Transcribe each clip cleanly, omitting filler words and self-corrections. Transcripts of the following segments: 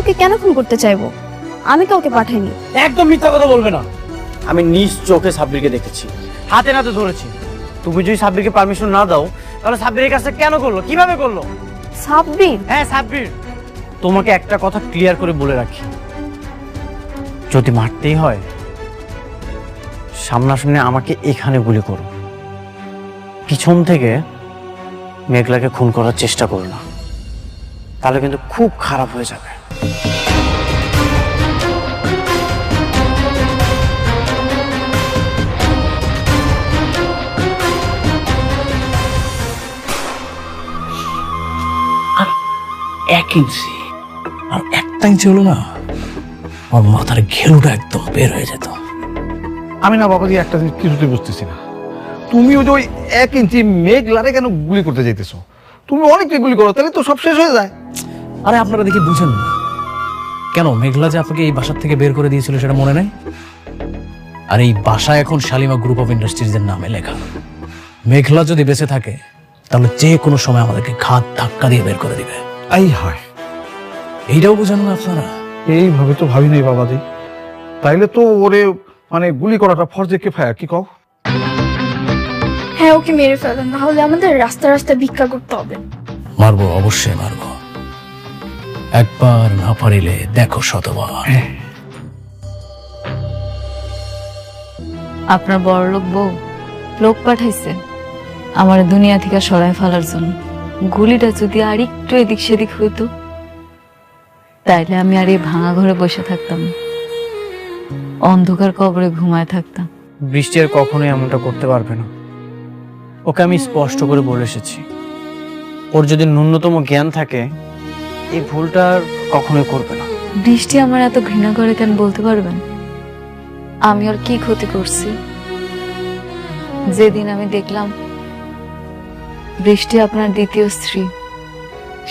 ওকে কেন খুন করতে চাইবো? আমি কাউকে পাঠাইনি। একদম মিথ্যা কথা বলবে না। আমি নিজ চোখে সাব্বিরকে দেখেছি, হাতে নাতে ধরেছি। তুমি যদি সাব্বিরকে পারমিশন না দাও তাহলে সাব্বিরের কাছে কেন করলো, কিভাবে করলো? সাব্বির? হ্যাঁ সাব্বির। তোমাকে একটা কথা ক্লিয়ার করে বলে রাখি, যদি মারতেই হয় সামনাসামনি আমাকে এখানে গুলি করো, পিছন থেকে মেঘলাকে খুন করার চেষ্টা করো না, তাহলে কিন্তু খুব খারাপ হয়ে যাবে। এক ইঞ্চি আর একটা ইঞ্চি হলো না, আমার মাথার ঘেলুটা একদম বের হয়ে যেত। আমি না বাবাজি একটা জিনিস কিছুতেই বুঝতেছি না, তুমি ওই 1 ইঞ্চি মেঘলারে কেন গুলি করতে যাইতেছো? তুমি অনেকটা গুলি করো, তাহলে তো সব শেষ হয়ে যায়। আরে আপনারা দেখি বুঝেন না কেন? মেঘলা যে আপনাকে এই বাসার থেকে বের করে দিয়েছিল সেটা মনে নেই? আর এই বাসা এখন শালিমা গ্রুপ অফ ইন্ডাস্ট্রিজের নামে লেখা। মেঘলা যদি বেঁচে থাকে তাহলে যে কোনো সময় আমাদেরকে ঘাত ধাক্কা দিয়ে বের করে দিবে। এই হয়, এইটাও বুঝেন না আপনারা? এইভাবে তো ভাবি নাই বাবাজি। তাইলে তো ওরে মানে গুলি করাটা ফরজে কিফায়া, কি কও? হ্যাঁ, ওকে মেরে ফেলেন, না হলে আমাদের রাস্তা রাস্তায় ভিক্ষা করতে হবে। মারবো, অবশ্যই মারবো। একবার না পারিলে দেখো শতবার। আপনার বড়লোক বউ লোক পাঠাইছে আমার দুনিয়া থেকে সরায় ফেলার জন্য। গুলিটা যদি আর একটু এদিক সেদিক হইতো তাইলে আমি আর এই ভাঙা ঘরে বসে থাকতাম না, অন্ধকার কবরে ঘুমায় থাকতাম। বৃষ্টি আর কখনোই এমনটা করতে পারবে না। ওকে আমি স্পষ্ট করে বলে এসেছি, ওর যদি ন্যূনতম জ্ঞান থাকে এই ভুলটা আর কখনোই করবে না। বৃষ্টি আমার এত ঘৃণা করে কেন বলতে পারবেন? আমি আর কি ক্ষতি করছি? যেদিন আমি দেখলাম বৃষ্টি আপনার দ্বিতীয় স্ত্রী,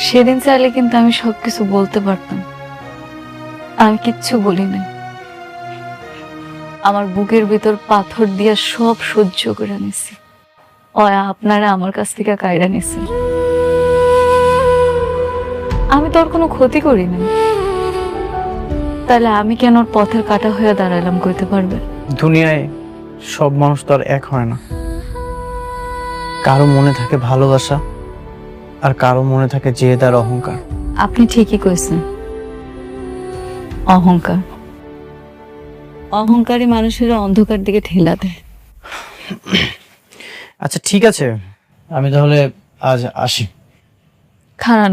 সেদিন চাইলে কিন্তু আমি সবকিছু বলতে পারতাম। আমি কিচ্ছু বলি নাই, আমার বুকের ভিতর পাথর দিয়া সব সহ্য করে নিছি। আপনারা আমার কাছ থেকে কায়রা নিছেন, আমি তো ওর কোনো ক্ষতি করি নাই, তাহলে আমি কেন ওর পথের কাটা হয়ে দাঁড়ালাম কইতে পারবে? দুনিয়ায় সব মানুষ তো আর এক হয় না। কারো মনে থাকে ভালোবাসা আর কারো মনে থাকে জেদ আর অহংকার। আপনি ঠিকই কইছেন, অহংকার। অহংকারী মানুষের অন্ধকার দিকে ঠেলা দেয়। আচ্ছা ঠিক আছে, আমি তাহলে আজ আসি। খারান